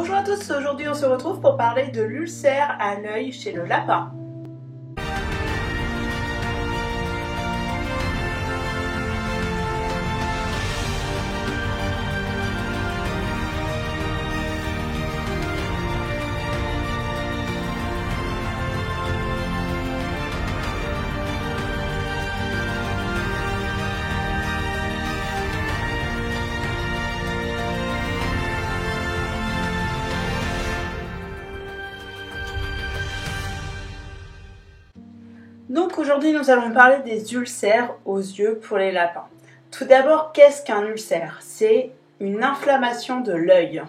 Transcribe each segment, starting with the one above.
Bonjour à tous, aujourd'hui on se retrouve pour parler de l'ulcère à l'œil chez le lapin. Donc aujourd'hui nous allons parler des ulcères aux yeux pour les lapins. Tout d'abord, qu'est-ce qu'un ulcère? C'est une inflammation de l'œil.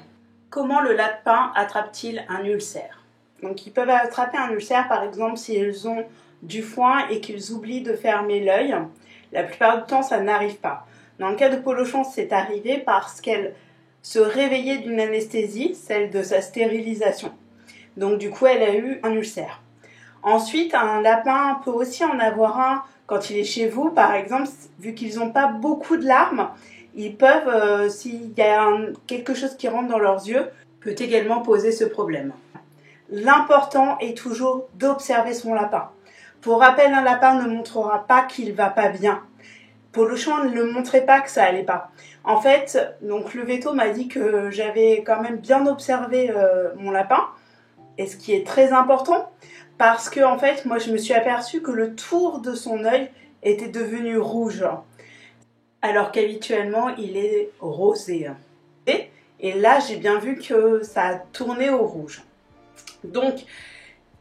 Comment le lapin attrape-t-il un ulcère? Donc ils peuvent attraper un ulcère par exemple s'ils ont du foin et qu'ils oublient de fermer l'œil. La plupart du temps ça n'arrive pas. Dans le cas de Polochon, c'est arrivé parce qu'elle se réveillait d'une anesthésie, celle de sa stérilisation. Donc du coup elle a eu un ulcère. Ensuite, un lapin peut aussi en avoir un quand il est chez vous, par exemple, vu qu'ils n'ont pas beaucoup de larmes, ils peuvent, s'il y a quelque chose qui rentre dans leurs yeux, peut également poser ce problème. L'important est toujours d'observer son lapin. Pour rappel, un lapin ne montrera pas qu'il va pas bien. Polochon ne le montrait pas que ça allait pas. En fait, donc le veto m'a dit que j'avais quand même bien observé mon lapin, et ce qui est très important. Parce que en fait, moi je me suis aperçue que le tour de son œil était devenu rouge, alors qu'habituellement il est rosé. Et là j'ai bien vu que ça a tourné au rouge. Donc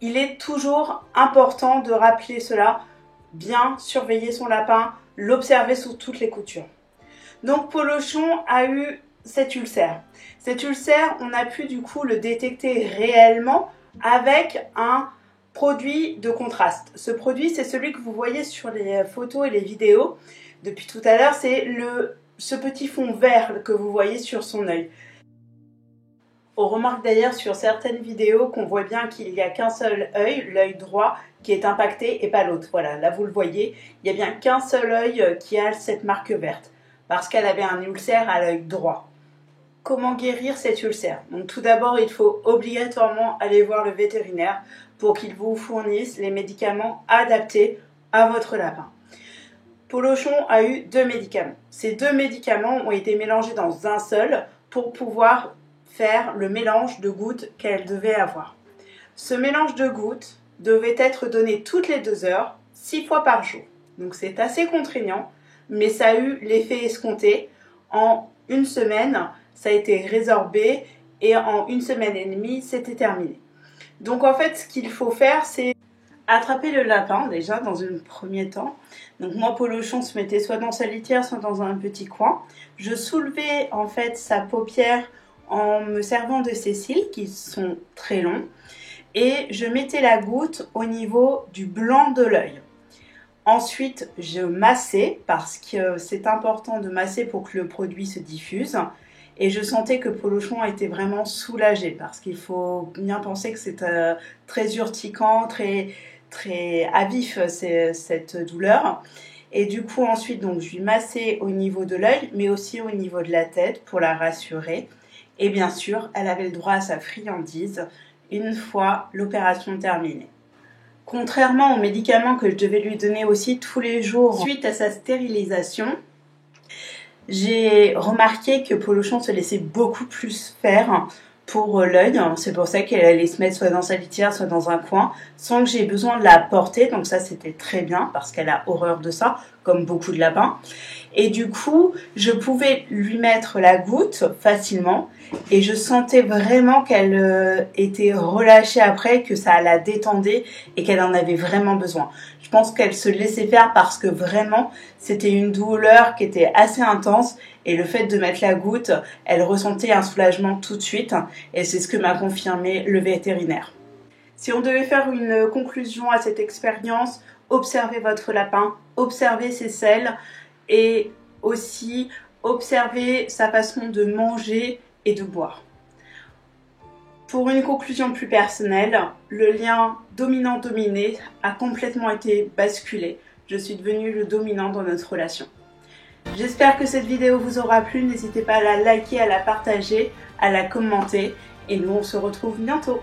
il est toujours important de rappeler cela, bien surveiller son lapin, l'observer sous toutes les coutures. Donc Polochon a eu cet ulcère. Cet ulcère, on a pu du coup le détecter réellement avec un produit de contraste. Ce produit, c'est celui que vous voyez sur les photos et les vidéos depuis tout à l'heure, c'est ce petit fond vert que vous voyez sur son œil. On remarque d'ailleurs sur certaines vidéos qu'on voit bien qu'il n'y a qu'un seul œil, l'œil droit, qui est impacté et pas l'autre. Voilà, là vous le voyez, il n'y a bien qu'un seul œil qui a cette marque verte, parce qu'elle avait un ulcère à l'œil droit. Comment guérir cet ulcère? Donc tout d'abord, il faut obligatoirement aller voir le vétérinaire pour qu'il vous fournisse les médicaments adaptés à votre lapin. Polochon a eu 2 médicaments. Ces 2 médicaments ont été mélangés dans un seul pour pouvoir faire le mélange de gouttes qu'elle devait avoir. Ce mélange de gouttes devait être donné toutes les 2 heures, 6 fois par jour. Donc c'est assez contraignant, mais ça a eu l'effet escompté. En une semaine, ça a été résorbé et en 1 semaine et demie, c'était terminé. Donc en fait, ce qu'il faut faire, c'est attraper le lapin déjà dans un premier temps. Donc moi, Polochon se mettait soit dans sa litière, soit dans un petit coin. Je soulevais en fait sa paupière en me servant de ses cils qui sont très longs et je mettais la goutte au niveau du blanc de l'œil. Ensuite, je massais parce que c'est important de masser pour que le produit se diffuse. Et je sentais que Polochon était vraiment soulagé parce qu'il faut bien penser que c'est très urticant, très à vif cette douleur. Et du coup ensuite donc je lui massais au niveau de l'œil mais aussi au niveau de la tête pour la rassurer. Et bien sûr elle avait le droit à sa friandise une fois l'opération terminée. Contrairement aux médicaments que je devais lui donner aussi tous les jours suite à sa stérilisation, j'ai remarqué que Polochon se laissait beaucoup plus faire pour l'œil. C'est pour ça qu'elle allait se mettre soit dans sa litière, soit dans un coin, sans que j'ai besoin de la porter. Donc ça, c'était très bien parce qu'elle a horreur de ça, comme beaucoup de lapins. Et du coup, je pouvais lui mettre la goutte facilement et je sentais vraiment qu'elle était relâchée après, que ça la détendait et qu'elle en avait vraiment besoin. Je pense qu'elle se laissait faire parce que vraiment, c'était une douleur qui était assez intense et le fait de mettre la goutte, elle ressentait un soulagement tout de suite et c'est ce que m'a confirmé le vétérinaire. Si on devait faire une conclusion à cette expérience, observez votre lapin, observez ses selles et aussi observez sa façon de manger et de boire. Pour une conclusion plus personnelle, le lien dominant-dominé a complètement été basculé. Je suis devenue le dominant dans notre relation. J'espère que cette vidéo vous aura plu. N'hésitez pas à la liker, à la partager, à la commenter Et nous, on se retrouve bientôt.